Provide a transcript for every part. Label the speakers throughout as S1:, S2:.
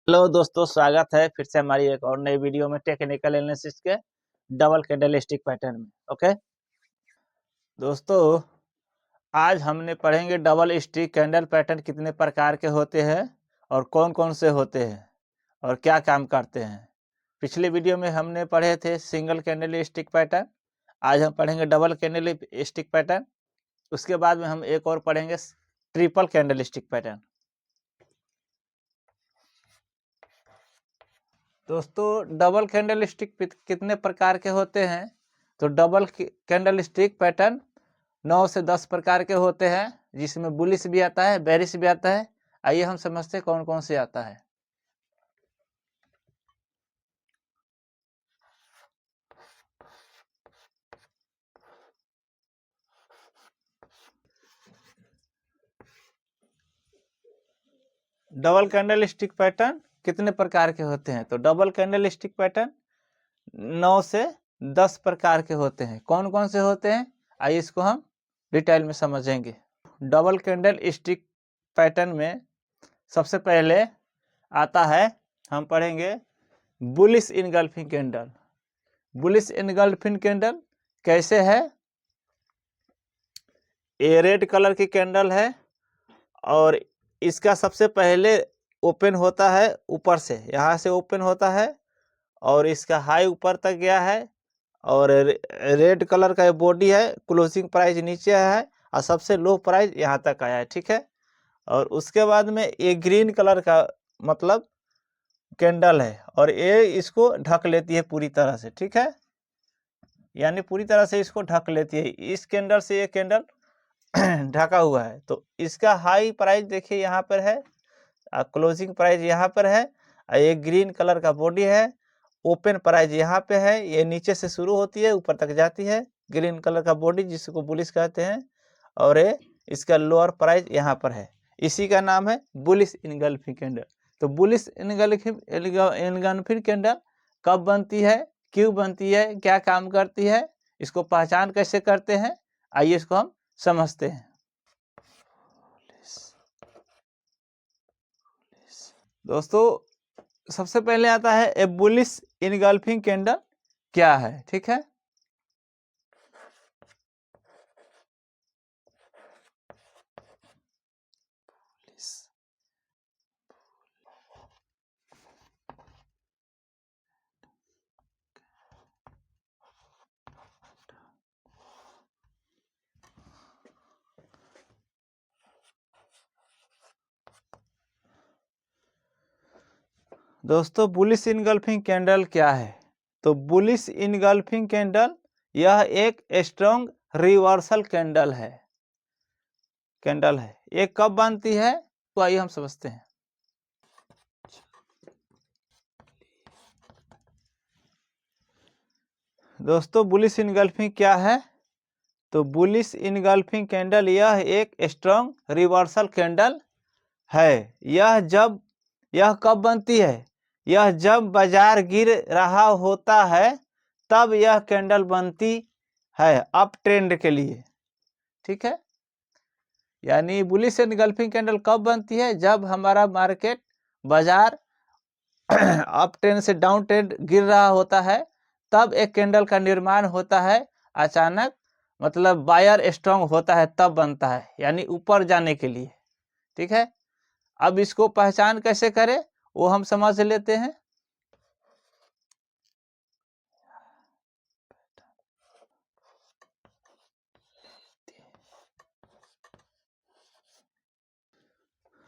S1: Hello दोस्तों, स्वागत है फिर से हमारी एक और नई वीडियो में टेक्निकल एनालिसिस के डबल कैंडलस्टिक पैटर्न में। ओके दोस्तों, आज हमने पढ़ेंगे डबल स्टिक कैंडल पैटर्न कितने प्रकार के होते हैं और कौन कौन से होते हैं और क्या काम करते हैं। पिछले वीडियो में हमने पढ़े थे सिंगल कैंडल स्टिक पैटर्न, आज हम पढ़ेंगे डबल कैंडल स्टिक पैटर्न। उसके बाद में हम एक और पढ़ेंगे ट्रिपल कैंडल स्टिक पैटर्न। दोस्तों, डबल कैंडल स्टिक कितने प्रकार के होते हैं? तो डबल कैंडल स्टिक पैटर्न 9 से 10 प्रकार के होते हैं, जिसमें बुलिश भी आता है, बेरिश भी आता है। आइए हम समझते हैं कौन कौन से आता है। डबल कैंडल स्टिक पैटर्न कितने प्रकार के होते हैं? तो डबल कैंडल स्टिक पैटर्न 9 से 10 प्रकार के होते हैं। कौन कौन से होते हैं, आइए इसको हम डिटेल में समझेंगे। डबल कैंडल स्टिक पैटर्न में सबसे पहले आता है, हम पढ़ेंगे bullish engulfing candle. Bullish engulfing candle कैसे है? ये रेड कलर की कैंडल है और इसका सबसे पहले ओपन होता है ऊपर से, यहाँ से ओपन होता है और इसका हाई ऊपर तक गया है और रेड कलर का बॉडी है। क्लोजिंग प्राइस नीचे है और सबसे लो प्राइस यहाँ तक आया है, ठीक है। और उसके बाद में ये ग्रीन कलर का मतलब कैंडल है और ये इसको ढक लेती है पूरी तरह से, ठीक है। यानी पूरी तरह से इसको ढक लेती है। इस कैंडल से ये कैंडल ढका हुआ है, तो इसका हाई प्राइस देखिए यहाँ पर है, क्लोजिंग प्राइस यहाँ पर है। ये ग्रीन कलर का बॉडी है, ओपन प्राइस यहाँ पे है। ये नीचे से शुरू होती है ऊपर तक जाती है, ग्रीन कलर का बॉडी जिसको बुलिश कहते हैं, और ये इसका लोअर प्राइस यहाँ पर है। इसी का नाम है बुलिश इनगल्फिंग कैंडल। तो बुलिश इनगल्फिंग कैंडल कब बनती है, क्यों बनती है, क्या काम करती है, इसको पहचान कैसे करते हैं, आइए इसको हम समझते हैं। दोस्तों, सबसे पहले आता है ए बुलिश इनगल्फिंग कैंडल क्या है, ठीक है। दोस्तों, बुलिश इनगल्फिंग कैंडल क्या है? तो बुलिश इनगल्फिंग कैंडल यह एक स्ट्रॉन्ग रिवर्सल कैंडल है। ये कब बनती है, तो आइए हम समझते हैं। दोस्तों, बुलिश इनगल्फिंग क्या है? तो बुलिश इनगल्फिंग कैंडल यह एक स्ट्रॉन्ग रिवर्सल कैंडल है। यह कब बनती है? यह जब बाजार गिर रहा होता है तब यह कैंडल बनती है अप ट्रेंड के लिए, ठीक है। यानी बुलिश इनगल्फिंग कैंडल कब बनती है? जब हमारा मार्केट बाजार अप ट्रेंड से डाउन ट्रेंड गिर रहा होता है, तब एक कैंडल का निर्माण होता है अचानक, मतलब बायर स्ट्रांग होता है तब बनता है, यानी ऊपर जाने के लिए, ठीक है। अब इसको पहचान कैसे करें वो हम समझ लेते हैं।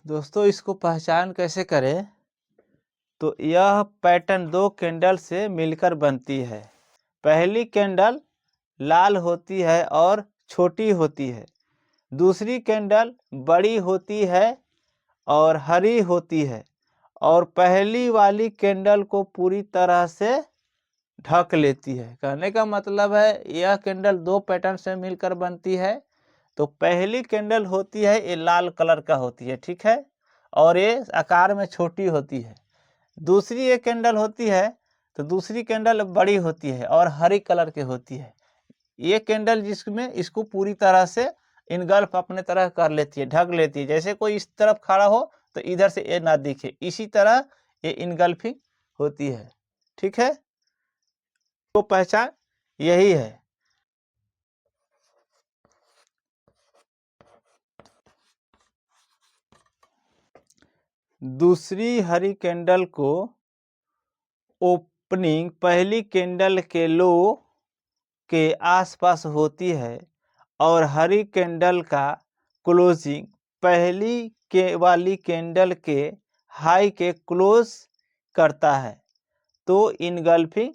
S1: दोस्तों, इसको पहचान कैसे करें? तो यह पैटर्न दो कैंडल से मिलकर बनती है। पहली कैंडल लाल होती है और छोटी होती है, दूसरी कैंडल बड़ी होती है और हरी होती है, और पहली वाली कैंडल को पूरी तरह से ढक लेती है। कहने का मतलब है यह कैंडल दो पैटर्न से मिलकर बनती है। तो पहली कैंडल होती है ये लाल कलर का होती है, ठीक है, और ये आकार में छोटी होती है। दूसरी एक कैंडल होती है तो दूसरी कैंडल बड़ी होती है और हरी कलर की होती है। ये कैंडल जिसमें इसको पूरी तरह से इनगल्फ अपने तरह कर लेती है, ढक लेती है। जैसे कोई इस तरफ खड़ा हो तो इधर से ये ना दिखे, इसी तरह ये इनगल्फिंग होती है। ठीक है, तो पहचान यही है। दूसरी हरी कैंडल को ओपनिंग पहली कैंडल के लो के आसपास होती है और हरी कैंडल का क्लोजिंग पहली के वाली कैंडल के हाई के क्लोज करता है तो इनगल्फिंग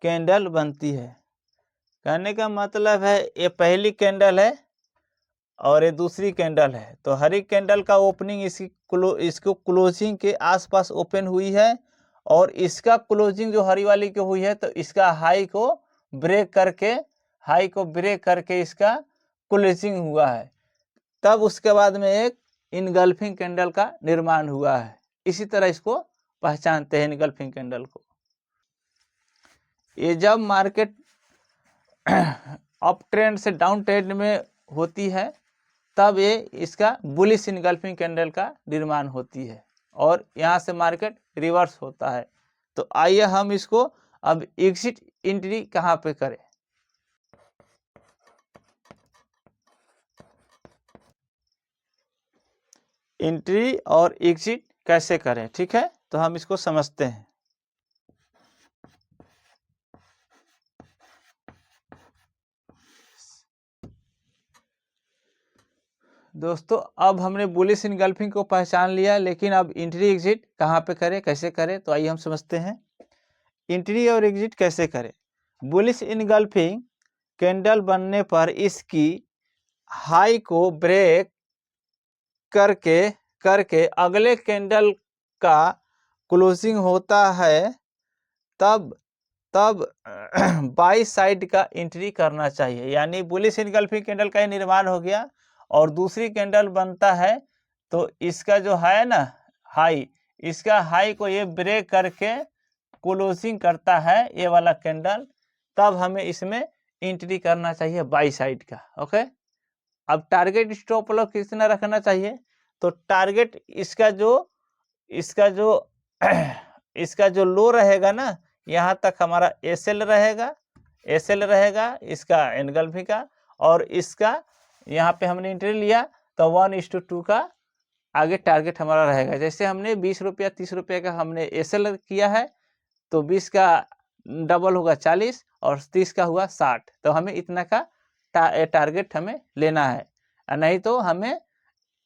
S1: कैंडल बनती है। कहने का मतलब है ये पहली कैंडल है और ये दूसरी कैंडल है, तो हरी कैंडल का ओपनिंग इसको क्लोजिंग के आसपास ओपन हुई है और इसका क्लोजिंग जो हरी वाली की हुई है तो इसका हाई को ब्रेक करके इसका क्लोजिंग हुआ है, तब उसके बाद में एक इनगल्फिंग कैंडल का निर्माण हुआ है। इसी तरह इसको पहचानते हैं इनगल्फिंग कैंडल को। ये जब मार्केट अप ट्रेंड से डाउन ट्रेंड में होती है तब ये इसका बुलिश इनगल्फिंग कैंडल का निर्माण होती है और यहाँ से मार्केट रिवर्स होता है। तो आइए हम इसको अब एग्जिट एंट्री कहाँ पे करें। एंट्री और एग्जिट कैसे करें, ठीक है, तो हम इसको समझते हैं। दोस्तों अब हमने बुलिश इनगल्फिंग को पहचान लिया, लेकिन अब एंट्री एग्जिट कहाँ पे करें, कैसे करें, तो आइए हम समझते हैं। एंट्री और एग्जिट कैसे करें। बुलिश इनगल्फिंग कैंडल बनने पर इसकी हाई को ब्रेक करके अगले कैंडल का क्लोजिंग होता है, तब बाई साइड का एंट्री करना चाहिए। यानी बुलिश इनगल्फिंग कैंडल का निर्माण हो गया और दूसरी कैंडल बनता है तो इसका जो है ना हाई, इसका हाई को ये ब्रेक करके क्लोजिंग करता है ये वाला कैंडल, तब हमें इसमें एंट्री करना चाहिए बाई साइड का। ओके, अब टारगेट स्टॉप लॉस कितना रखना चाहिए, तो टारगेट इसका जो लो रहेगा ना, यहाँ तक हमारा एसएल रहेगा इसका इनगल्फिंग का, और इसका यहाँ पे हमने एंट्री लिया तो 1:2 का आगे टारगेट हमारा रहेगा। जैसे हमने 20 रुपया 30 रुपये का हमने एसएल किया है तो 20 का डबल होगा 40 और 30 का हुआ 60, तो हमें इतना का टारगेट हमें लेना है, नहीं तो हमें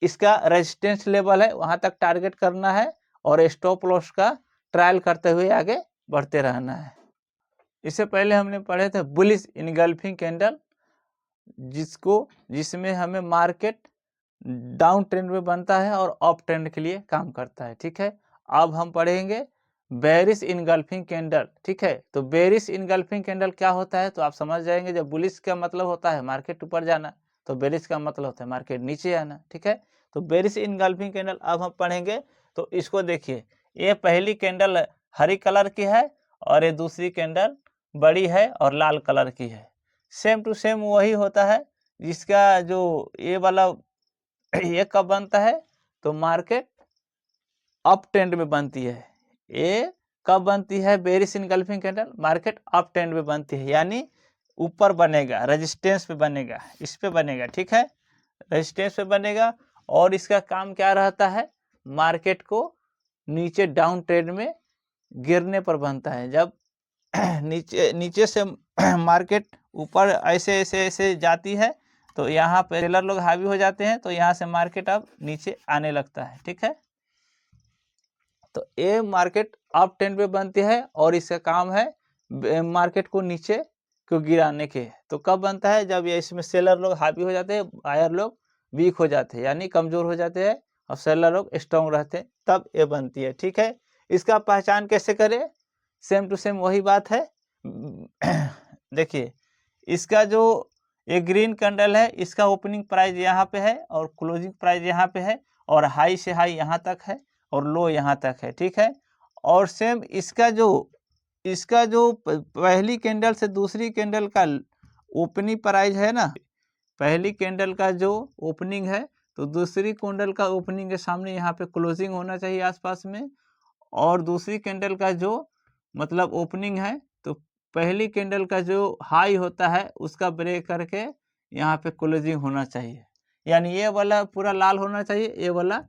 S1: इसका रेजिस्टेंस लेवल है वहां तक टारगेट करना है और स्टॉप लॉस का ट्रायल करते हुए आगे बढ़ते रहना है। इससे पहले हमने पढ़े थे बुलिश इनगल्फिंग कैंडल, जिसमें हमें मार्केट डाउन ट्रेंड में बनता है और अप ट्रेंड के लिए काम करता है। ठीक है, अब हम पढ़ेंगे बेरिश इनगल्फिंग कैंडल। ठीक है, तो बेरिश इनगल्फिंग कैंडल क्या होता है तो आप समझ जाएंगे। जब बुलिश का मतलब होता है मार्केट ऊपर जाना, तो बेरिश का मतलब होता है मार्केट नीचे आना। ठीक है, तो बेरिश इनगल्फिंग कैंडल अब हम पढ़ेंगे। तो इसको देखिए, ये पहली कैंडल हरी कलर की है और ये दूसरी कैंडल बड़ी है और लाल कलर की है। सेम टू सेम वही होता है जिसका जो ये वाला ये कब बनता है तो मार्केट अप ट्रेंड में बनती है। ये कब बनती है bearish engulfing candle, market up trend में बनती है, यानी ऊपर बनेगा, रेजिस्टेंस पे बनेगा, इस पे बनेगा। ठीक है, रेजिस्टेंस पे बनेगा और इसका काम क्या रहता है, मार्केट को नीचे डाउन ट्रेंड में गिरने पर बनता है। जब नीचे से मार्केट ऊपर ऐसे जाती है तो यहाँ पे सेलर लोग हावी हो जाते हैं, तो यहाँ से मार्केट अब नीचे आने लगता है। ठीक है, तो ये मार्केट अप ट्रेंड पे बनती है और इसका काम है मार्केट को नीचे को गिराने के। तो कब बनता है, जब ये इसमें सेलर लोग हावी हो जाते हैं, बायर लोग वीक हो जाते हैं, यानी कमजोर हो जाते हैं और सेलर लोग स्ट्रॉन्ग रहते हैं, तब ये बनती है। ठीक है, इसका पहचान कैसे करें, सेम टू सेम वही बात है। देखिए, इसका जो ये ग्रीन कैंडल है, इसका ओपनिंग प्राइस यहाँ पे है और क्लोजिंग प्राइस यहाँ पे है और हाई से हाई यहाँ तक है और लो यहाँ तक है। ठीक है, और सेम इसका जो पहली कैंडल से दूसरी कैंडल का ओपनिंग प्राइस है ना, पहली कैंडल का जो ओपनिंग है तो दूसरी कैंडल का ओपनिंग के सामने यहाँ पे क्लोजिंग होना चाहिए आसपास में, और दूसरी कैंडल का जो मतलब ओपनिंग है, तो पहली कैंडल का जो हाई होता है उसका ब्रेक करके यहाँ पे क्लोजिंग होना चाहिए। यानी ये वाला पूरा लाल होना चाहिए, ये वाला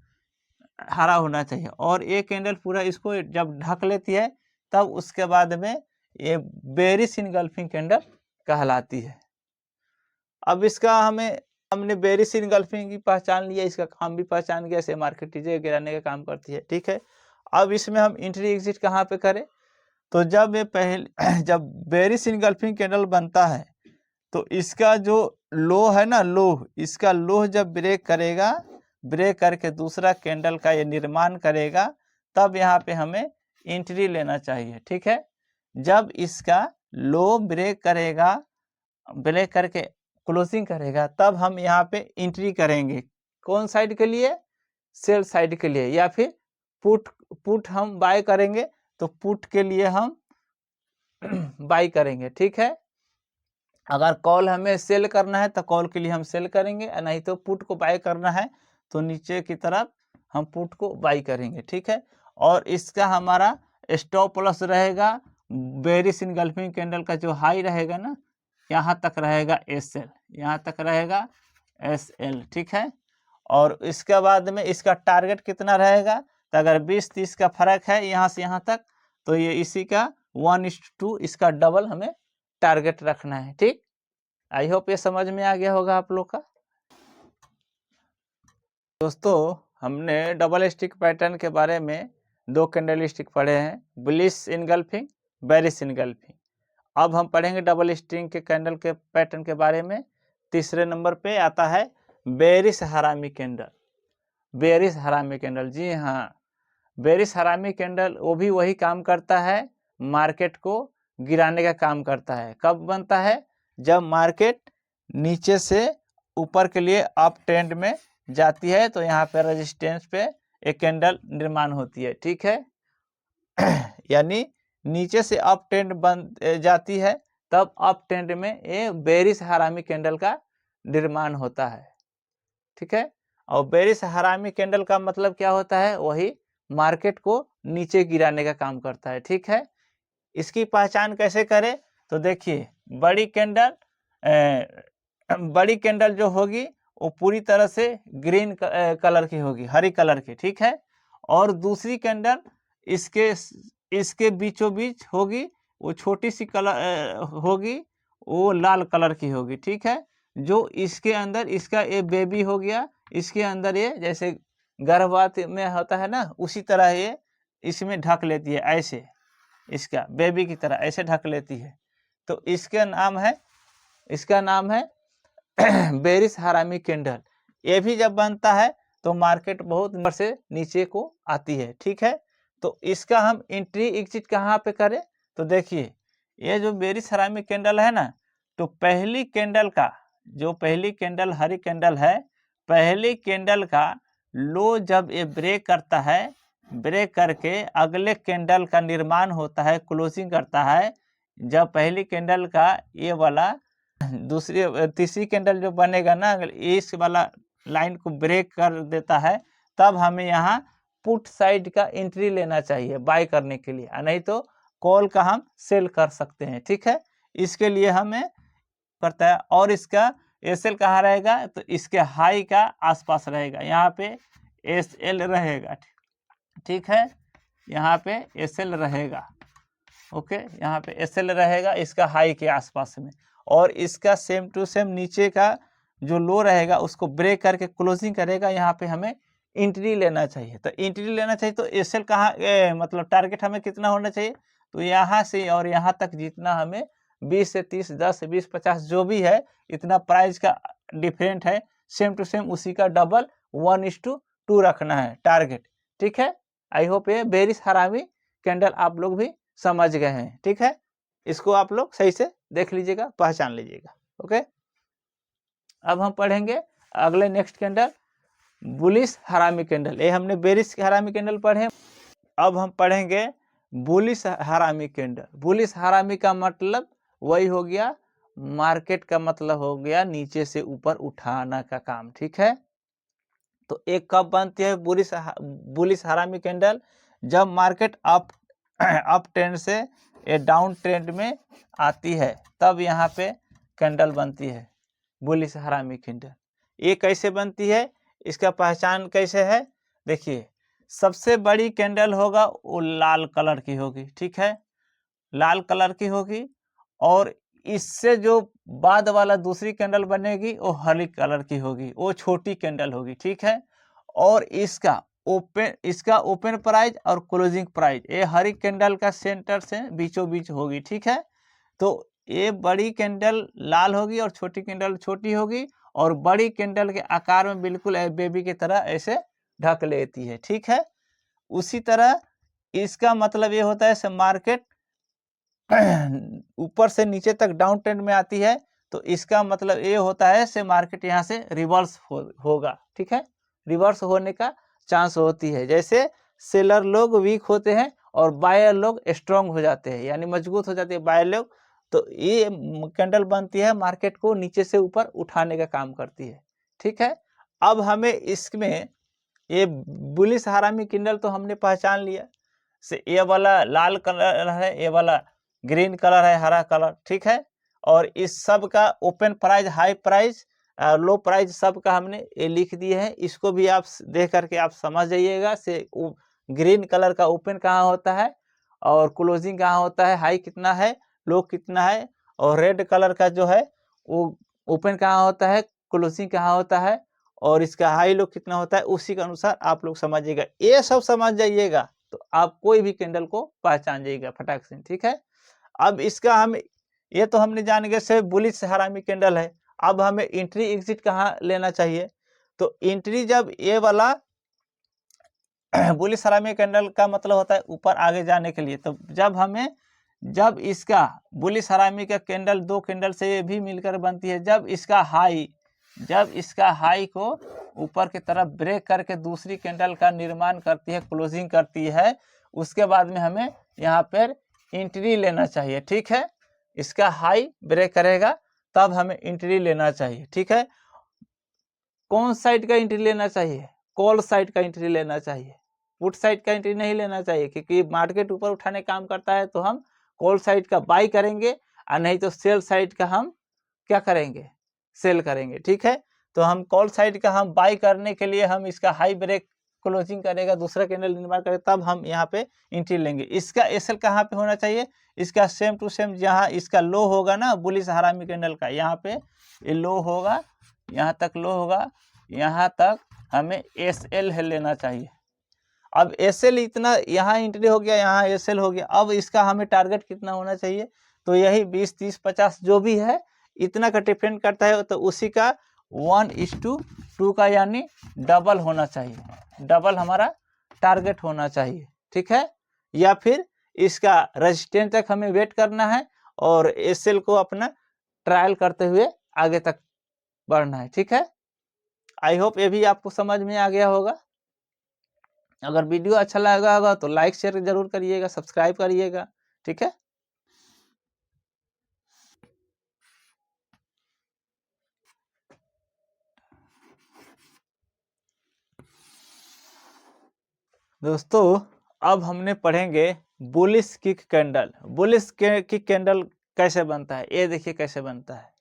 S1: हरा होना चाहिए, और ये कैंडल पूरा इसको जब ढक लेती है तब उसके बाद में ये बेरिश इनगल्फिंग कैंडल कहलाती है। अब इसका हमने बेरिश इनगल्फिंग की पहचान लिया, इसका काम भी पहचान गया, ऐसे मार्केट गिराने का काम करती है, ठीक है। अब इसमें हम एंट्री एग्जिट कहाँ पे करें? तो जब ये पहले जब बेरिश इनगल्फिंग कैंडल बनता है तो इसका जो लो है ना, लो, इसका लो जब ब्रेक करेगा, ब्रेक करके दूसरा कैंडल का ये निर्माण करेगा, तब यहाँ पे हमें एंट्री लेना चाहिए, ठीक है। जब इसका लो ब्रेक करेगा, ब्रेक करके क्लोजिंग करेगा, तब हम यहाँ पे एंट्री करेंगे। कौन साइड के लिए? सेल साइड के लिए, या फिर पुट हम बाय करेंगे तो पुट के लिए हम बाय करेंगे, ठीक है। अगर कॉल हमें सेल करना है तो कॉल के लिए हम सेल करेंगे, नहीं तो पुट को बाय करना है तो नीचे की तरफ हम पुट को बाय करेंगे, ठीक है। और इसका हमारा स्टॉप लॉस रहेगा, बेरिश इनगल्फिंग कैंडल का जो हाई रहेगा ना, यहाँ तक रहेगा SL, यहाँ तक रहेगा SL, ठीक है। और इसके बाद में इसका टारगेट कितना रहेगा? तो अगर 20-30 का फर्क है यहाँ से यहाँ तक, तो ये इसी का 1:2 इसका डबल हमें टारगेट रखना है, ठीक। आई होप ये समझ में आ गया होगा आप लोग का। दोस्तों, हमने डबल स्टिक पैटर्न के बारे में 2 कैंडल स्टिक पढ़े हैं, बुलिश इनगल्फिंग, बेरिश इनगल्फिंग। अब हम पढ़ेंगे डबल स्टिक के कैंडल के पैटर्न के बारे में। तीसरे नंबर पे आता है bearish harami candle. Bearish harami candle, जी हाँ, बेरिश हरामी कैंडल वो भी वही काम करता है, मार्केट को गिराने का काम करता है। कब बनता है? जब मार्केट नीचे से ऊपर के लिए अप ट्रेंड में जाती है, तो यहाँ पे रेजिस्टेंस पे एक कैंडल निर्माण होती है, ठीक है। यानी नीचे से अप ट्रेंड बन जाती है, तब अप ट्रेंड में ये बेरिश हरामी कैंडल का निर्माण होता है, ठीक है। और बेरिश हरामी कैंडल का मतलब क्या होता है? वही मार्केट को नीचे गिराने का काम करता है, ठीक है। इसकी पहचान कैसे करें? तो देखिए, बड़ी कैंडल जो होगी वो पूरी तरह से ग्रीन कलर की होगी, हरी कलर की, ठीक है। और दूसरी कैंडल इसके बीचों बीच होगी, वो छोटी सी कलर होगी, वो लाल कलर की होगी, ठीक है। जो इसके अंदर इसका ये बेबी हो गया, इसके अंदर ये जैसे गर्भवती में होता है ना, उसी तरह ये इसमें ढक लेती है, ऐसे इसका बेबी की तरह ऐसे ढक लेती है। तो इसका नाम है बेरिश हरामी कैंडल। ये भी जब बनता है तो मार्केट बहुत ऊपर से नीचे को आती है, ठीक है। तो इसका हम एंट्री एग्जिट कहाँ पे करें? तो देखिए, ये जो बेरिश हरामी कैंडल है ना, तो पहली कैंडल का जो पहली कैंडल हरी कैंडल है, पहली कैंडल का लो जब ये ब्रेक करता है, ब्रेक करके अगले कैंडल का निर्माण होता है, क्लोजिंग करता है। जब पहली कैंडल का ये वाला तीसरी कैंडल जो बनेगा ना, अगर इस वाला लाइन को ब्रेक कर देता है, तब हमें यहाँ पुट साइड का एंट्री लेना चाहिए बाय करने के लिए, नहीं तो कॉल का हम सेल कर सकते हैं, ठीक है। इसके लिए हमें करता है। और इसका SL कहाँ रहेगा? तो इसके हाई का आसपास रहेगा, यहाँ पे SL रहेगा, ठीक है। यहाँ पे SL रहेगा, ओके, यहाँ पे SL रहेगा इसका हाई के आसपास में। और इसका सेम टू सेम नीचे का जो लो रहेगा उसको ब्रेक करके क्लोजिंग करेगा, यहाँ पे हमें एंट्री लेना चाहिए। तो एंट्री लेना चाहिए तो SL कहाँ मतलब टारगेट हमें कितना होना चाहिए? तो यहाँ से और यहाँ तक जितना हमें 20 से 30, 10 से 20, 50 जो भी है, इतना प्राइस का डिफरेंट है, सेम टू सेम उसी का डबल 1:2 रखना है टारगेट, ठीक है। आई होप ये बेरिश हरामी कैंडल आप लोग भी समझ गए हैं, ठीक है। इसको आप लोग सही से देख लीजिएगा, पहचान लीजिएगा, ओके। अब हम पढ़ेंगे अगले नेक्स्ट कैंडल बुलिश हरामी कैंडल। ये हमने बेरिश हरामी कैंडल पढ़े, अब हम पढ़ेंगे बुलिश हरामी कैंडल। बुलिश हरामी का मतलब वही हो गया, मार्केट का मतलब हो गया नीचे से ऊपर उठाना का काम, ठीक है। तो एक कब बनती है बुलिश हरामी कैंडल? जब मार्केट अप ट्रेंड से ये डाउन ट्रेंड में आती है तब यहाँ पे कैंडल बनती है बुलिश हरामी कैंडल। ये कैसे बनती है, इसका पहचान कैसे है, देखिए सबसे बड़ी कैंडल होगा वो लाल कलर की होगी, ठीक है, लाल कलर की होगी, और इससे जो बाद वाला दूसरी कैंडल बनेगी वो हरी कलर की होगी, वो छोटी कैंडल होगी, ठीक है। और इसका ओपन प्राइस और क्लोजिंग प्राइस ये हरी कैंडल का सेंटर से बीचों बीच होगी, ठीक है। तो ये बड़ी कैंडल लाल होगी और छोटी कैंडल छोटी होगी, और बड़ी कैंडल के आकार में बिल्कुल बेबी की तरह ऐसे ढक लेती है, ठीक है। उसी तरह इसका मतलब ये होता है से मार्केट ऊपर से नीचे तक डाउन ट्रेंड में आती है तो इसका मतलब ये होता है से मार्केट यहाँ से रिवर्स होगा, ठीक है, रिवर्स होने का चांस होती है। जैसे सेलर लोग वीक होते हैं और बायर लोग स्ट्रांग हो जाते हैं, यानी मजबूत हो जाते हैं बायर लोग, तो ये कैंडल बनती है मार्केट को नीचे से ऊपर उठाने का काम करती है, ठीक है। अब हमें इसमें ये बुलिश हरामी कैंडल तो हमने पहचान लिया से ये वाला लाल कलर है, ये वाला ग्रीन कलर है, हरा कलर, ठीक है। और इस सब का ओपन प्राइस, हाई प्राइस, लो प्राइस सब का हमने ये लिख दिए है। इसको भी आप देख करके आप समझ जाइएगा से ग्रीन कलर का ओपन कहाँ होता है और क्लोजिंग कहाँ होता है, हाई कितना है, लो कितना है, और रेड कलर का जो है वो ओपन कहाँ होता है, क्लोजिंग कहाँ होता है, और इसका हाई लो कितना होता है, उसी के अनुसार आप लोग समझिएगा। ये सब समझ जाइएगा तो आप कोई भी कैंडल को पहचान जाइएगा फटाक से, ठीक है। अब इसका हम ये तो हमने जान गए से बुलिश हरामी कैंडल है। अब हमें एंट्री एग्जिट कहाँ लेना चाहिए, तो एंट्री जब ये वाला बुलिश हरामी कैंडल का मतलब होता है ऊपर आगे जाने के लिए, तो जब इसका बुलिश हरामी का कैंडल दो कैंडल से ये भी मिलकर बनती है, जब इसका हाई को ऊपर की तरफ ब्रेक करके दूसरी कैंडल का निर्माण करती है, क्लोजिंग करती है, उसके बाद में हमें यहाँ पर एंट्री लेना चाहिए, ठीक है। इसका हाई ब्रेक करेगा तब हमें एंट्री लेना चाहिए, ठीक है। कौन साइड का एंट्री लेना चाहिए, कॉल साइड का एंट्री लेना चाहिए, पुट साइड का एंट्री नहीं लेना चाहिए, क्योंकि मार्केट ऊपर उठाने काम करता है तो हम कॉल साइड का बाई करेंगे और नहीं तो सेल साइड का हम क्या करेंगे, सेल करेंगे, ठीक है। तो हम कॉल साइड का हम बाई करने के लिए हम इसका हाई ब्रेक क्लोजिंग करेगा, दूसरा कैंडल निर्माण करेगा, तब हम यहाँ पे एंट्री लेंगे। इसका एसएल कहाँ पे होना चाहिए, इसका सेम टू सेम जहाँ इसका लो होगा ना बुलिश हरामी कैंडल का, यहाँ पे ये लो होगा, यहाँ तक लो होगा, यहाँ तक हमें एसएल लेना चाहिए। अब एसएल इतना, यहाँ एंट्री हो गया, यहाँ एसएल हो गया, अब इसका हमें टारगेट कितना होना चाहिए, तो यही 20, 30, 50 जो भी है इतना का डिपेंड करता है, तो उसी का 1:2 का यानी डबल होना चाहिए, डबल हमारा टारगेट होना चाहिए, ठीक है। या फिर इसका रेजिस्टेंस तक हमें वेट करना है और एसएल को अपना ट्रायल करते हुए आगे तक बढ़ना है, ठीक है। आई होप ये भी आपको समझ में आ गया होगा। अगर वीडियो अच्छा लगा होगा तो लाइक शेयर जरूर करिएगा, सब्सक्राइब करिएगा, ठीक है। दोस्तों अब हमने पढ़ेंगे bullish kick candle. Bullish kick candle कैसे बनता है, ये देखिए कैसे बनता है।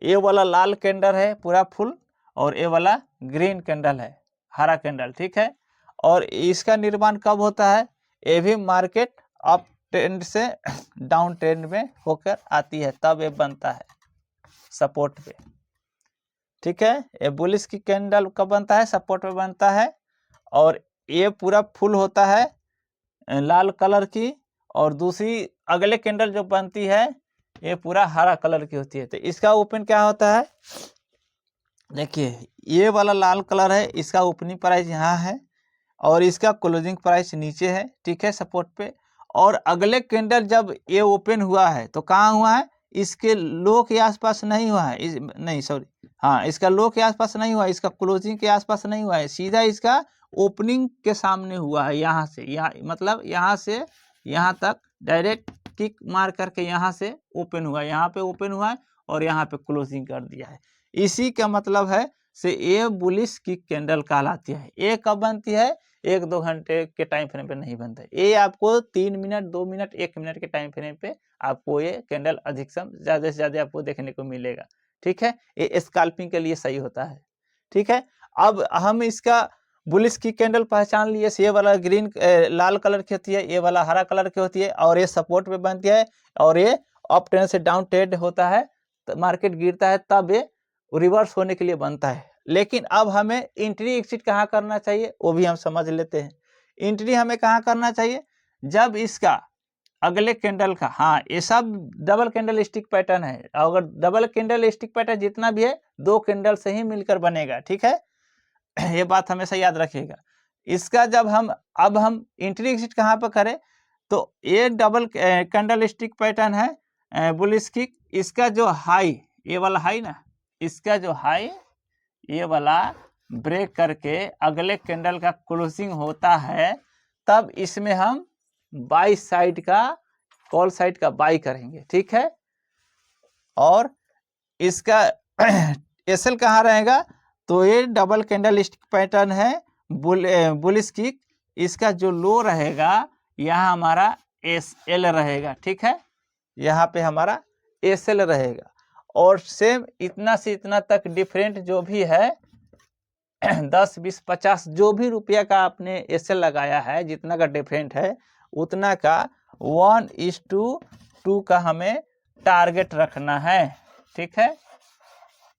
S1: ये वाला लाल कैंडल है पूरा फुल, और ये वाला ग्रीन कैंडल है, हरा कैंडल, ठीक है। और इसका निर्माण कब होता है, ये भी मार्केट अप ट्रेंड से डाउन ट्रेंड में होकर आती है तब ये बनता है सपोर्ट पे, ठीक है। ये बुलिश की कैंडल कब बनता है, सपोर्ट पे बनता है, और ये पूरा फुल होता है लाल कलर की, और दूसरी अगले कैंडल जो बनती है ये पूरा हरा कलर की होती है। तो इसका ओपन क्या होता है, देखिए ये वाला लाल कलर है, इसका ओपनिंग प्राइस यहाँ है और इसका क्लोजिंग प्राइस नीचे है, ठीक है, सपोर्ट पे। और अगले कैंडल जब ये ओपन हुआ है तो कहाँ हुआ है, इसके लो के आसपास नहीं हुआ है, नहीं सॉरी, हाँ इसका लो के आसपास नहीं हुआ है, इसका क्लोजिंग के आसपास नहीं हुआ है, सीधा इसका ओपनिंग के सामने हुआ है, यहाँ से यहाँ, मतलब यहाँ से यहाँ तक डायरेक्ट किक मार करके यहाँ से ओपन हुआ है, यहाँ पे ओपन हुआ है और यहाँ पे क्लोजिंग कर दिया है। इसी का मतलब है से ये बुलिश की कैंडल कहलाती है। ये कब बनती है? 1-2 घंटे के टाइम फ्रेम पे नहीं बनता है। ये आपको 3 मिनट, 2 मिनट, 1 मिनट के टाइम फ्रेम पे आपको ये कैंडल अधिकतम ज़्यादा से ज़्यादा आपको देखने को मिलेगा। ठीक है, ये स्कैल्पिंग के लिए सही होता है। ठीक है, अब हम इसका बुलिश की कैंडल पहचान लिए। ये वाला ग्रीन लाल कलर की होती है, ये वाला हरा कलर की होती है, और ये सपोर्ट पे बनती है, और ये अप ट्रेंड से डाउन ट्रेंड होता है, तो मार्केट गिरता है तब ये रिवर्स होने के लिए बनता है। लेकिन अब हमें एंट्री एग्जिट कहाँ करना चाहिए वो भी हम समझ लेते हैं। एंट्री हमें कहाँ करना चाहिए? जब इसका अगले कैंडल का, हाँ ये सब डबल कैंडल स्टिक पैटर्न है। अगर डबल कैंडल स्टिक पैटर्न जितना भी है 2 कैंडल से ही मिलकर बनेगा। ठीक है, ये बात हमेशा याद रखिएगा। इसका जब अब हम एंट्री एग्जिट कहाँ पर करें, तो ये डबल कैंडल स्टिक पैटर्न है बुलिश की। इसका जो हाई, ये वाला हाई ना, इसका जो हाई ये वाला ब्रेक करके अगले कैंडल का क्लोजिंग होता है, तब इसमें हम बाई साइड का, कॉल साइड का बाई करेंगे। ठीक है, और इसका एसएल कहाँ रहेगा? तो ये डबल कैंडल स्टिक पैटर्न है बुलिश की। इसका जो लो रहेगा यहाँ हमारा एसएल रहेगा। ठीक है, यहाँ पे हमारा एसएल रहेगा, और सेम इतना से इतना तक डिफरेंट जो भी है 10, 20, 50 जो भी रुपया का आपने एसएल लगाया है, जितना का डिफरेंट है उतना का 1:2 का हमें टारगेट रखना है। ठीक है,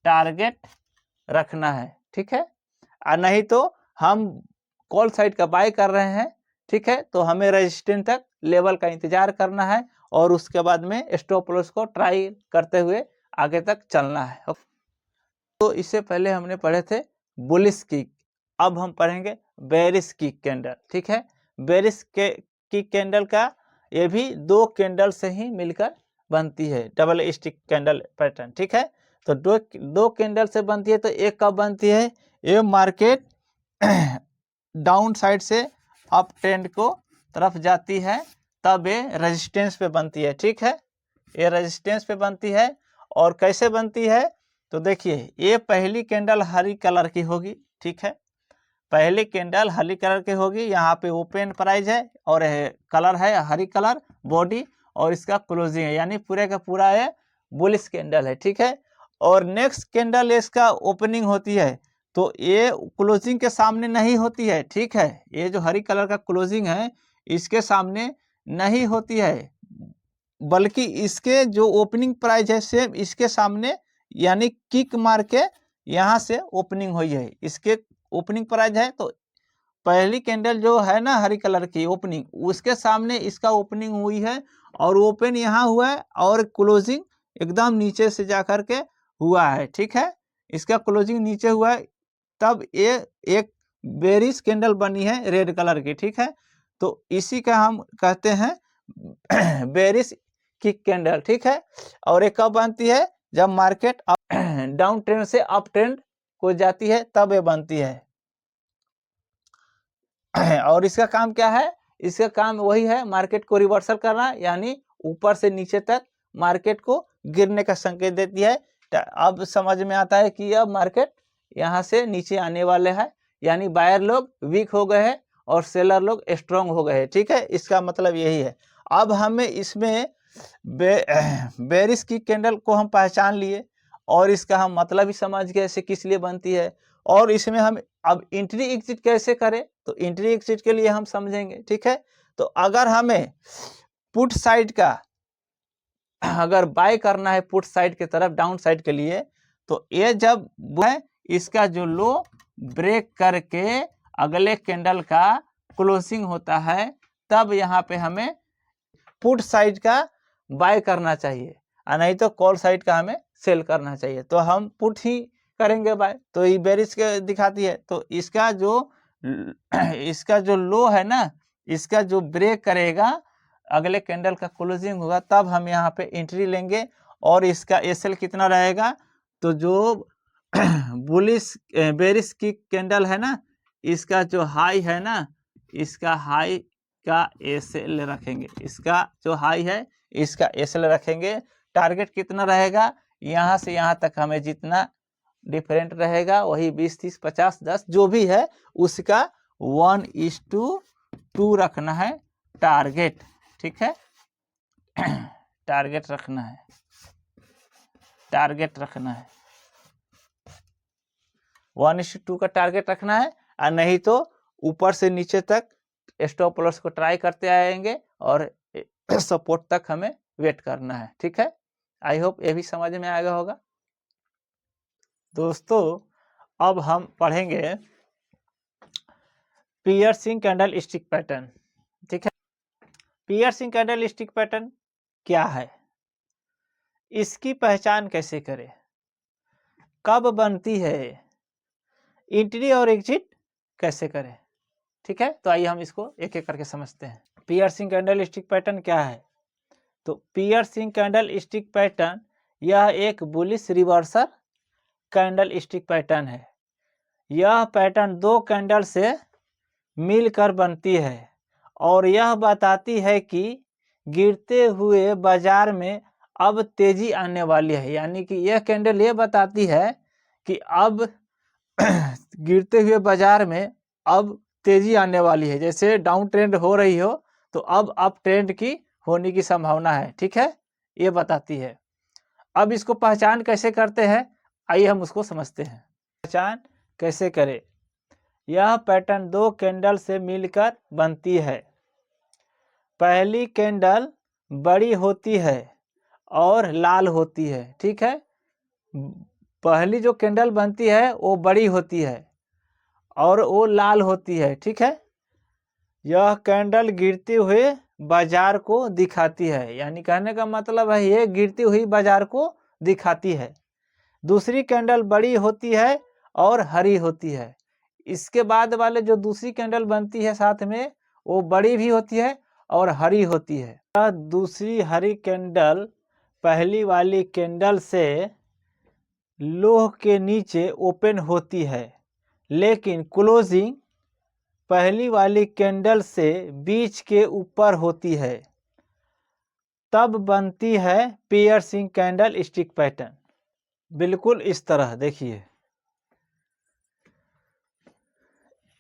S1: टारगेट रखना है। ठीक है, और नहीं तो हम कॉल साइड का बाय कर रहे हैं। ठीक है, तो हमें रेजिस्टेंस तक लेवल का इंतजार करना है, और उसके बाद में स्टॉप लॉस को ट्राई करते हुए आगे तक चलना है। तो इससे पहले हमने पढ़े थे बुलिश की, अब हम पढ़ेंगे बेरिश की कैंडल। ठीक है, बेरिश की कैंडल का ये भी 2 कैंडल से ही मिलकर बनती है, डबल स्टिक कैंडल पैटर्न। ठीक है, तो दो कैंडल से बनती है। तो एक कब बनती है? ये मार्केट डाउन साइड से अप ट्रेंड को तरफ जाती है, तब ये रेजिस्टेंस पे बनती है। ठीक है, ये रेजिस्टेंस पे बनती है। और कैसे बनती है? तो देखिए, ये पहली कैंडल हरी कलर की होगी। ठीक है, पहली कैंडल हरी कलर की होगी। यहाँ पे ओपन प्राइस है और कलर है हरी कलर बॉडी, और इसका क्लोजिंग है, यानी पूरे का पूरा ये बुलिश कैंडल है। ठीक है, और नेक्स्ट कैंडल इसका ओपनिंग होती है, तो ये क्लोजिंग के सामने नहीं होती है। ठीक है, ये जो हरी कलर का क्लोजिंग है इसके सामने नहीं होती है, बल्कि इसके जो ओपनिंग प्राइस है सेम इसके सामने, यानी किक मार के यहाँ से ओपनिंग हुई है। इसके ओपनिंग प्राइस है, तो पहली कैंडल जो है ना हरी कलर की ओपनिंग, उसके सामने इसका ओपनिंग हुई है, और ओपन यहाँ हुआ है, और क्लोजिंग एकदम नीचे से जा कर के हुआ है। ठीक है, इसका क्लोजिंग नीचे हुआ है, तब ये एक बेरिश कैंडल बनी है रेड कलर की। ठीक है, तो इसी का हम कहते हैं बेरिश की कैंडल। ठीक है, और ये कब बनती है? जब मार्केट डाउन ट्रेंड से अप ट्रेंड को जाती है, तब ये बनती है। और इसका काम क्या है? इसका काम वही है, मार्केट को रिवर्सल करना, यानी ऊपर से नीचे तक मार्केट को गिरने का संकेत देती है। अब समझ में आता है कि अब मार्केट यहाँ से नीचे आने वाले हैं, यानी बायर लोग वीक हो गए हैं और सेलर लोग स्ट्रॉन्ग हो गए हैं। ठीक है, इसका मतलब यही है। अब हमें इसमें बेरिश की कैंडल को हम पहचान लिए, और इसका हम मतलब ही समझ गए ऐसे किस लिए बनती है, और इसमें हम अब एंट्री एग्जिट कैसे करें, तो एंट्री एग्जिट के लिए हम समझेंगे। ठीक है, तो अगर हमें पुट साइड का अगर बाय करना है पुट साइड की तरफ डाउन साइड के लिए, तो ये जब है इसका जो लो ब्रेक करके अगले कैंडल का क्लोजिंग होता है, तब यहाँ पे हमें पुट साइड का बाय करना चाहिए, और नहीं तो कॉल साइड का हमें सेल करना चाहिए। तो हम पुट ही करेंगे बाय, तो ये बेरिश के दिखाती है। तो इसका जो लो है ना, इसका जो ब्रेक करेगा अगले कैंडल का क्लोजिंग होगा, तब हम यहाँ पे एंट्री लेंगे। और इसका एसएल कितना रहेगा? तो जो बुलिश बेरिश की कैंडल है ना, इसका जो हाई है ना, इसका हाई का एसएल रखेंगे, इसका जो हाई है इसका एसएल रखेंगे। टारगेट कितना रहेगा? यहाँ से यहाँ तक हमें जितना डिफरेंट रहेगा, वही 20, 30, 50, 10 जो भी है उसका 1:2 रखना है टारगेट। ठीक है, टारगेट रखना है, टारगेट रखना है 1:2 का टारगेट रखना है, और नहीं तो ऊपर से नीचे तक स्टॉप लॉस को ट्राई करते आएंगे और सपोर्ट तक हमें वेट करना है। ठीक है, आई होप ये भी समझ में आ गया होगा। दोस्तों अब हम पढ़ेंगे पियर्सिंग कैंडल स्टिक पैटर्न। ठीक है, पियर्सिंग कैंडल स्टिक पैटर्न क्या है, इसकी पहचान कैसे करें, कब बनती है, एंट्री और एग्जिट कैसे करें। ठीक है, तो आइए हम इसको एक एक करके समझते हैं। पियर्सिंग कैंडल स्टिक पैटर्न क्या है, तो पियर्सिंग कैंडल स्टिक पैटर्न यह एक bullish reversal candle stick pattern है। यह पैटर्न 2 कैंडल से मिलकर बनती है और यह बताती है कि गिरते हुए बाजार में अब तेजी आने वाली है। यानी कि यह कैंडल ये बताती है कि अब गिरते हुए बाजार में अब तेजी आने वाली है। जैसे डाउन ट्रेंड हो रही हो तो अब अप ट्रेंड की होने की संभावना है। ठीक है, ये बताती है। अब इसको पहचान कैसे करते हैं, आइए हम उसको समझते हैं। पहचान कैसे करें, यह पैटर्न 2 कैंडल से मिलकर बनती है। पहली कैंडल बड़ी होती है और लाल होती है। ठीक है, पहली जो कैंडल बनती है वो बड़ी होती है और वो लाल होती है। ठीक है, यह कैंडल गिरते हुए बाजार को दिखाती है, यानी कहने का मतलब है ये गिरती हुई बाजार को दिखाती है। दूसरी कैंडल बड़ी होती है और हरी होती है। इसके बाद वाले जो दूसरी कैंडल बनती है साथ में वो बड़ी भी होती है और हरी होती है। यह दूसरी हरी कैंडल पहली वाली कैंडल से लो के नीचे ओपन होती है, लेकिन क्लोजिंग पहली वाली कैंडल से बीच के ऊपर होती है। तब बनती है पियर्सिंग कैंडल स्टिक पैटर्न। बिल्कुल इस तरह देखिए,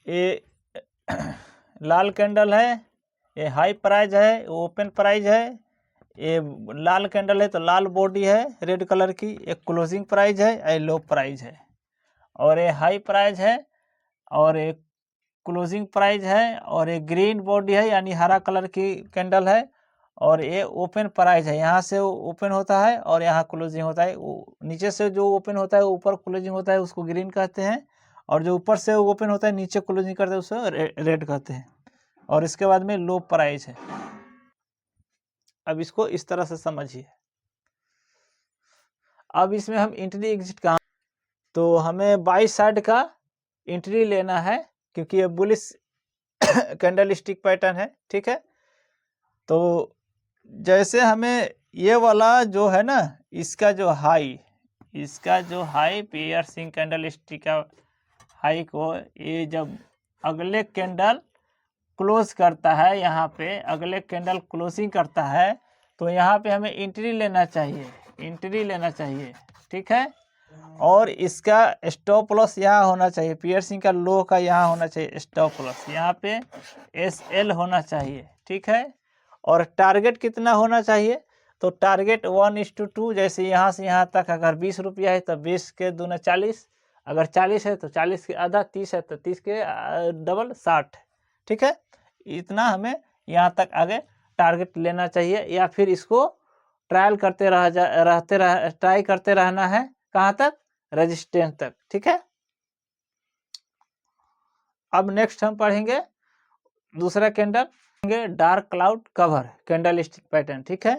S1: ये लाल कैंडल है, ये हाई प्राइस है, ओपन प्राइस है। ये लाल कैंडल है तो लाल बॉडी है रेड कलर की, एक क्लोजिंग प्राइस है, ये लो प्राइस है। और ये हाई प्राइस है और एक क्लोजिंग प्राइस है, और एक ग्रीन बॉडी है यानी हरा कलर की कैंडल है, और ये ओपन प्राइस है। यहाँ से ओपन होता है और यहाँ क्लोजिंग होता है। नीचे से जो ओपन होता है ऊपर क्लोजिंग होता है उसको ग्रीन कहते हैं, और जो ऊपर से ओपन होता है नीचे क्लोजिंग करते हैं उसे रेड कहते हैं। और इसके बाद में लो प्राइस है। अब इसको इस तरह से समझिए। अब इसमें हम एंट्री एग्जिट कहाँ, तो हमें बाई साइड का एंट्री लेना है क्योंकि ये बुलिश कैंडल स्टिक पैटर्न है। ठीक है, तो जैसे हमें ये वाला जो है ना, इसका जो हाई पियर्सिंग कैंडल स्टिक का हाई को ये जब अगले कैंडल क्लोज करता है, यहाँ पे अगले कैंडल क्लोजिंग करता है तो यहाँ पे हमें एंट्री लेना चाहिए। ठीक है, और इसका स्टॉप लॉस यहाँ होना चाहिए, पियर्सिंग का लो का यहाँ होना चाहिए स्टॉप लॉस, यहाँ पे SL होना चाहिए। ठीक है, और टारगेट कितना होना चाहिए, तो टारगेट 1:2। जैसे यहाँ से यहाँ तक अगर 20 रुपया है तो 20 के दूना 40, अगर 40 है तो 40 के आधा, 30 है तो 30 के डबल 60। ठीक है, इतना हमें यहाँ तक आगे टारगेट लेना चाहिए, या फिर इसको ट्रायल करते ट्राई करते रहना है। कहाँ तक, रेजिस्टेंस तक। ठीक है, अब नेक्स्ट हम पढ़ेंगे दूसरा candle, dark cloud cover candle stick pattern. ठीक है,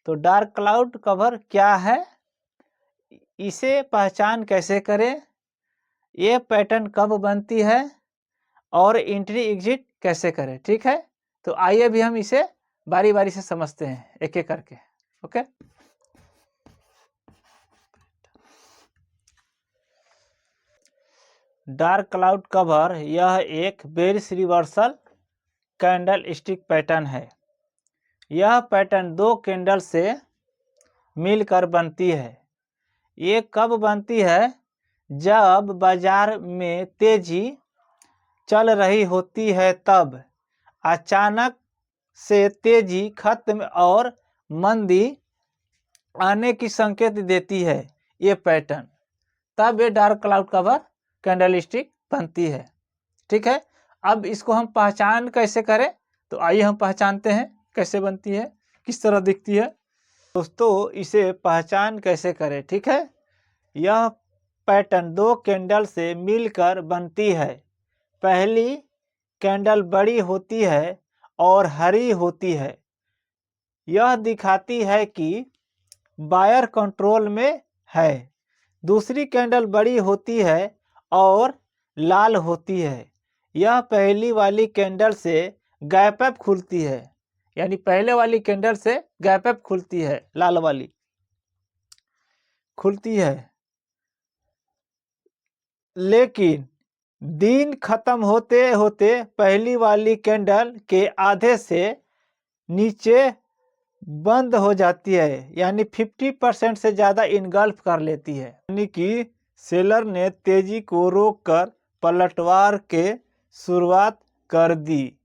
S1: तो डार्क क्लाउड कवर क्या है, इसे पहचान कैसे करें, ये पैटर्न कब बनती है और एंट्री एग्जिट कैसे करें। ठीक है, तो आइए भी हम इसे बारी बारी से समझते हैं एक एक करके। ओके, डार्क क्लाउड कवर यह एक bearish reversal candle stick pattern है। यह पैटर्न 2 कैंडल से मिलकर बनती है। ये कब बनती है, जब बाजार में तेजी चल रही होती है तब अचानक से तेजी खत्म और मंदी आने की संकेत देती है ये पैटर्न, तब ये डार्क क्लाउड कवर कैंडलस्टिक बनती है। ठीक है, अब इसको हम पहचान कैसे करें, तो आइए हम पहचानते हैं कैसे बनती है, किस तरह दिखती है। दोस्तों इसे पहचान कैसे करें, ठीक है। यह पैटर्न दो कैंडल से मिलकर बनती है। पहली कैंडल बड़ी होती है और हरी होती है, यह दिखाती है कि बायर कंट्रोल में है। दूसरी कैंडल बड़ी होती है और लाल होती है, यह पहली वाली कैंडल से गैप अप खुलती है, यानी पहले वाली कैंडल से गैप अप खुलती है, लाल वाली खुलती है। लेकिन दिन खत्म होते होते पहली वाली कैंडल के आधे से नीचे बंद हो जाती है, यानी 50% से ज़्यादा इनगल्फ कर लेती है, यानी कि सेलर ने तेजी को रोककर पलटवार के शुरुआत कर दी।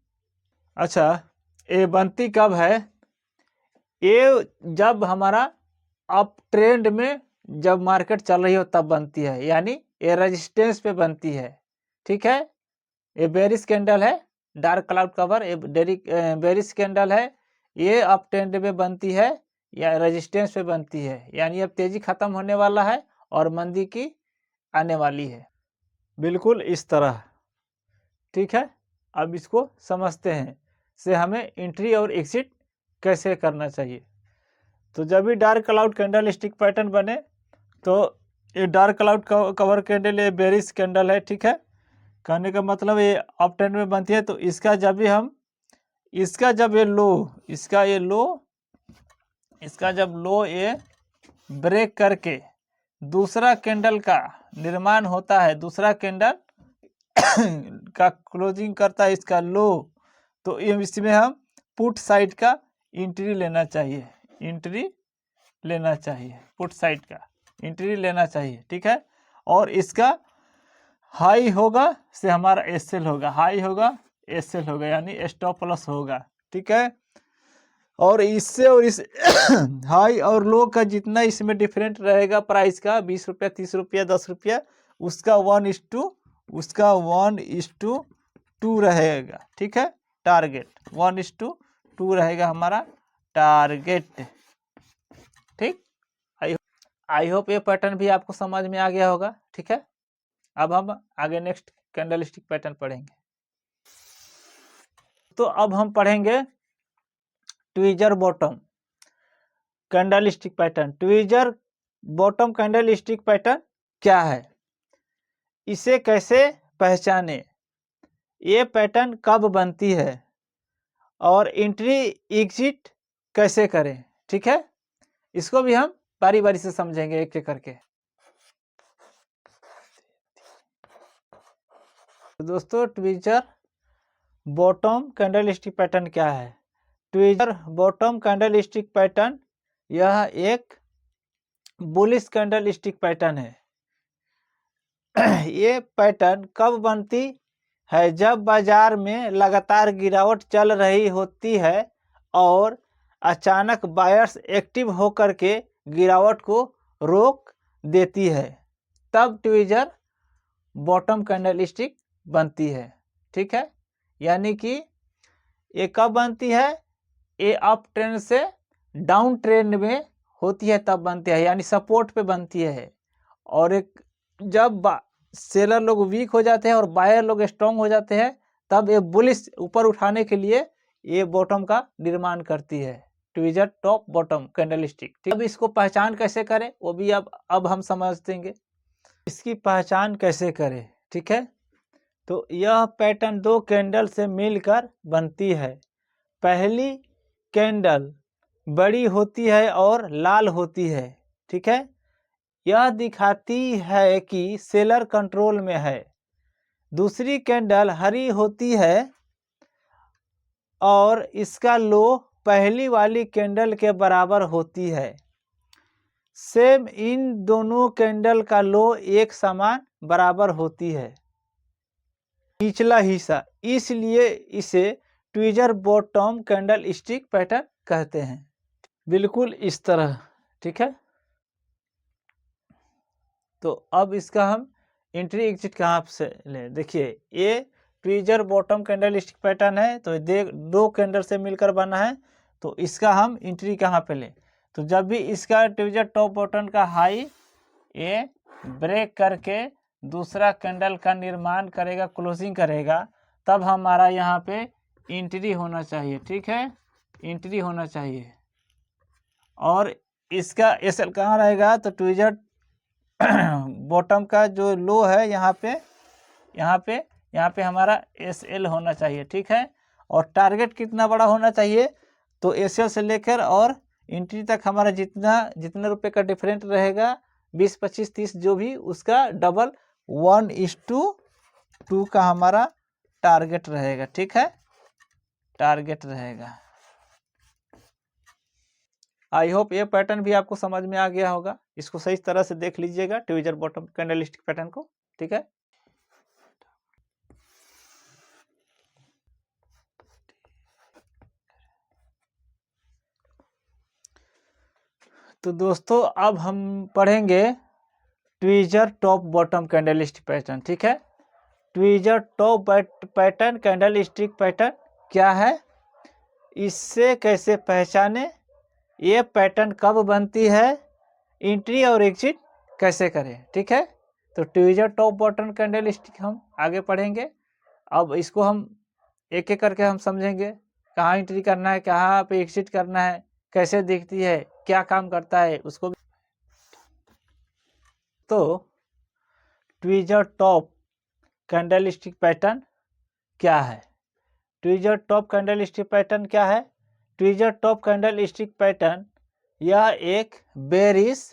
S1: अच्छा, ये बनती कब है? ये जब हमारा अप ट्रेंड में जब मार्केट चल रही हो तब बनती है, यानी ये रेजिस्टेंस पे बनती है। ठीक है, ये बेरिश कैंडल है, डार्क क्लाउड कवर ये बेरिश कैंडल है, ये अप ट्रेंड में बनती है या रेजिस्टेंस पे बनती है, यानी अब तेजी खत्म होने वाला है और मंदी की आने वाली है, बिल्कुल इस तरह। ठीक है, अब इसको समझते हैं से हमें एंट्री और एग्जिट कैसे करना चाहिए। तो जब भी dark cloud candle stick pattern बने तो ये डार्क क्लाउड कवर कैंडल ये बेरिश कैंडल है। ठीक है, कहने का मतलब ये अप ट्रेंड में बनती है, तो इसका जब भी हम इसका जब ये लो इसका जब लो ये ब्रेक करके दूसरा कैंडल का निर्माण होता है, दूसरा कैंडल का क्लोजिंग करता है इसका लो, तो इसमें हम पुट साइड का एंट्री लेना चाहिए, पुट साइड का एंट्री लेना चाहिए। ठीक है, और इसका हाई होगा से हमारा एसएल होगा, हाई होगा एसएल होगा, यानी स्टॉप लॉस होगा। ठीक है, और इससे और इस हाई और लो का जितना इसमें डिफरेंट रहेगा प्राइस का 20 रुपया 30 रुपया 10 रुपया, उसका 1:2 रहेगा। ठीक है, टारगेट 1:2 रहेगा हमारा टारगेट। ठीक, आई होप ये पैटर्न भी आपको समझ में आ गया होगा। ठीक है, अब हम आगे नेक्स्ट कैंडल स्टिक पैटर्न पढ़ेंगे। तो अब हम पढ़ेंगे tweezer bottom candle stick pattern. Tweezer bottom candle stick pattern क्या है, इसे कैसे पहचाने, ये पैटर्न कब बनती है और एंट्री एग्जिट कैसे करें। ठीक है, इसको भी हम बारी बारी से समझेंगे एक एक करके। दोस्तों tweezer bottom candle stick pattern क्या है? Tweezer bottom candle stick pattern यह एक बुलिश कैंडल स्टिक पैटर्न है। ये पैटर्न कब बनती है? जब बाजार में लगातार गिरावट चल रही होती है और अचानक बायर्स एक्टिव होकर के गिरावट को रोक देती है, तब ट्वीजर बॉटम कैंडल स्टिक बनती है। ठीक है, यानी कि ये कब बनती है? ये अप ट्रेंड से डाउन ट्रेंड में होती है तब बनती है, यानी सपोर्ट पे बनती है। और एक जब सेलर लोग वीक हो जाते हैं और बायर लोग स्ट्रॉन्ग हो जाते हैं, तब ये बुलिश ऊपर उठाने के लिए ये बॉटम का निर्माण करती है, tweezer top bottom candle stick. अब इसको पहचान कैसे करें वो भी अब हम समझ देंगे, इसकी पहचान कैसे करें। ठीक है, तो यह पैटर्न दो कैंडल से मिलकर बनती है। पहली कैंडल बड़ी होती है और लाल होती है। ठीक है, यह दिखाती है कि सेलर कंट्रोल में है। दूसरी कैंडल हरी होती है और इसका लो पहली वाली कैंडल के बराबर होती है। सेम इन दोनों कैंडल का लो एक समान बराबर होती है, निचला हिस्सा, इसलिए इसे tweezer bottom candle stick pattern कहते हैं। बिल्कुल इस तरह, ठीक है। तो अब इसका हम एंट्री एग्जिट कहाँ से लें? देखिए ये tweezer bottom candle stick pattern है, तो दो कैंडल से मिलकर बना है, तो इसका हम एंट्री कहाँ पे लें? तो जब भी इसका ट्विजर टॉप बॉटम का हाई ये ब्रेक करके दूसरा कैंडल का निर्माण करेगा, क्लोजिंग करेगा, तब हमारा यहाँ पे एंट्री होना चाहिए, ठीक है, एंट्री होना चाहिए। और इसका एसएल कहाँ रहेगा? तो ट्विजर बॉटम का जो लो है यहाँ पे हमारा एसएल होना चाहिए, ठीक है। और टारगेट कितना बड़ा होना चाहिए? तो एसएल से लेकर और एंट्री तक हमारा जितना रुपए का डिफरेंट रहेगा, 20, 25, 30 जो भी, उसका डबल 1:2 का हमारा टारगेट रहेगा, ठीक है, टारगेट रहेगा। आई होप ये पैटर्न भी आपको समझ में आ गया होगा। इसको सही तरह से देख लीजिएगा tweezer bottom candle stick pattern को, ठीक है। तो दोस्तों अब हम पढ़ेंगे tweezer top bottom candle stick pattern, ठीक है। Tweezer top pattern candle stick pattern क्या है, इससे कैसे पहचाने, ये पैटर्न कब बनती है, एंट्री और एग्जिट कैसे करें, ठीक है। तो tweezer top bottom candle stick हम आगे पढ़ेंगे। अब इसको हम एक एक करके हम समझेंगे, कहाँ एंट्री करना है, कहाँ पे एग्जिट करना है, कैसे दिखती है, क्या काम करता है उसको भी। तो tweezer top candle stick pattern क्या है? Tweezer top candle stick pattern क्या है? Tweezer top candle stick pattern यह एक bearish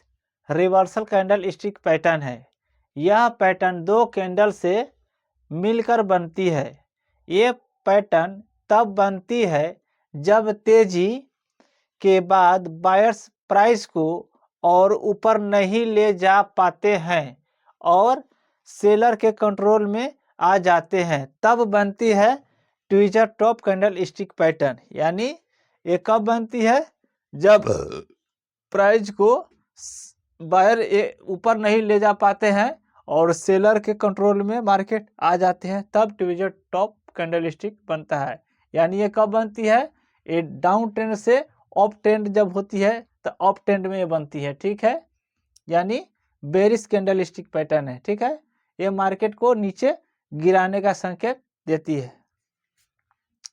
S1: reversal candle stick pattern है। यह पैटर्न दो कैंडल से मिलकर बनती है। ये पैटर्न तब बनती है जब तेजी के बाद बायर्स प्राइस को और ऊपर नहीं ले जा पाते हैं और सेलर के कंट्रोल में आ जाते हैं, तब बनती है tweezer top candle stick pattern. यानी ये कब बनती है? जब प्राइस को बायर ऊपर नहीं ले जा पाते हैं और सेलर के कंट्रोल में मार्केट आ जाते हैं, तब ट्विजर टॉप कैंडल स्टिक बनता है। यानी ये कब बनती है? ये डाउन ट्रेंड से अप ट्रेंड जब होती है तो अप ट्रेंड में ये बनती है, ठीक है। यानी बेरिश कैंडल स्टिक पैटर्न है, ठीक है। ये मार्केट को नीचे गिराने का संकेत देती है।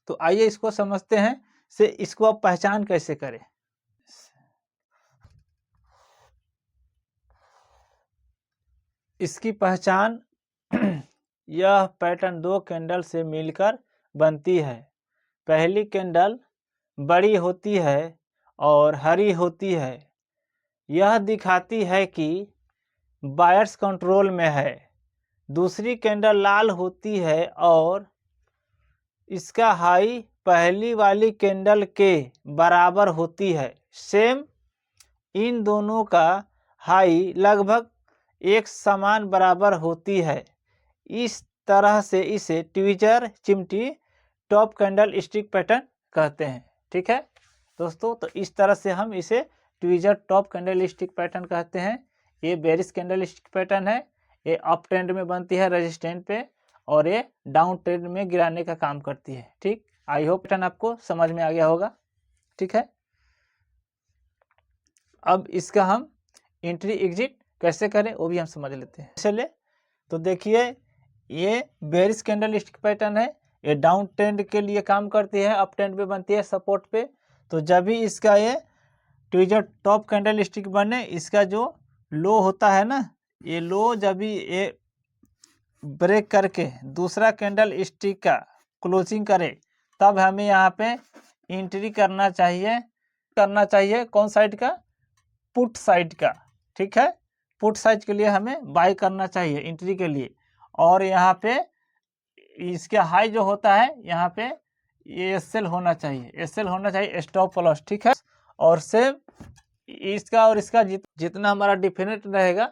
S1: तो आइए इसको समझते हैं से इसको आप पहचान कैसे करें। इसकी पहचान यह पैटर्न दो कैंडल से मिलकर बनती है। पहली कैंडल बड़ी होती है और हरी होती है, यह दिखाती है कि बायर्स कंट्रोल में है। दूसरी कैंडल लाल होती है और इसका हाई पहली वाली कैंडल के बराबर होती है। सेम इन दोनों का हाई लगभग एक समान बराबर होती है। इस तरह से इसे ट्विजर चिमटी टॉप कैंडल स्टिक पैटर्न कहते हैं, ठीक है दोस्तों। तो इस तरह से हम इसे tweezer top candle stick pattern कहते हैं। ये बेरिश कैंडल स्टिक पैटर्न है। ये अप ट्रेंड में बनती है रेजिस्टेंट पे, और ये डाउन ट्रेंड में गिराने का काम करती है, ठीक। आई होप पैटर्न आपको समझ में आ गया होगा, ठीक है। अब इसका हम एंट्री एग्जिट कैसे करें वो भी हम समझ लेते हैं। चलिए तो देखिए ये बेरिश कैंडल स्टिक पैटर्न है। ये डाउन ट्रेंड के लिए काम करती है, अप ट्रेंड पे बनती है सपोर्ट पे। तो जब भी इसका ये ट्विजर टॉप कैंडल स्टिक बने, इसका जो लो होता है ना, ये लो जब भी ये ब्रेक करके दूसरा कैंडल स्टिक का क्लोजिंग करे, तब हमें यहाँ पे एंट्री करना चाहिए। कौन साइड का? पुट साइड का, ठीक है। पुट साइड के लिए हमें बाय करना चाहिए एंट्री के लिए। और यहाँ पे इसके हाई जो होता है यहाँ पे ये एसएल होना चाहिए, स्टॉप लॉस, ठीक है। और सेम इसका और इसका जितना हमारा डिफरेंट रहेगा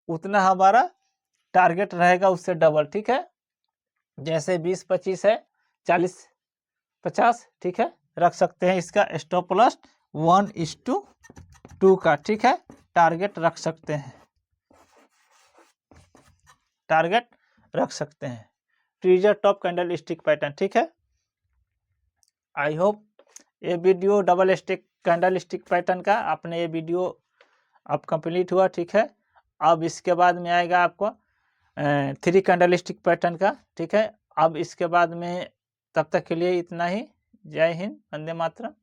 S1: उतना हमारा टारगेट रहेगा उससे डबल। ठीक है, जैसे 20-25 है, 40-50, ठीक है, रख सकते हैं। इसका स्टॉप लॉस 1:2 का, ठीक है, टारगेट रख सकते हैं, टारगेट रख सकते हैं। Treasure top candle stick pattern, ठीक है। आई होप ये video double stick candle stick pattern का आपने ये वीडियो अब कंप्लीट हुआ। ठीक है, अब इसके बाद में आएगा आपको 3 कैंडल स्टिक पैटर्न का। ठीक है, अब इसके बाद में तब तक के लिए इतना ही। जय हिंद, वंदे मातरम।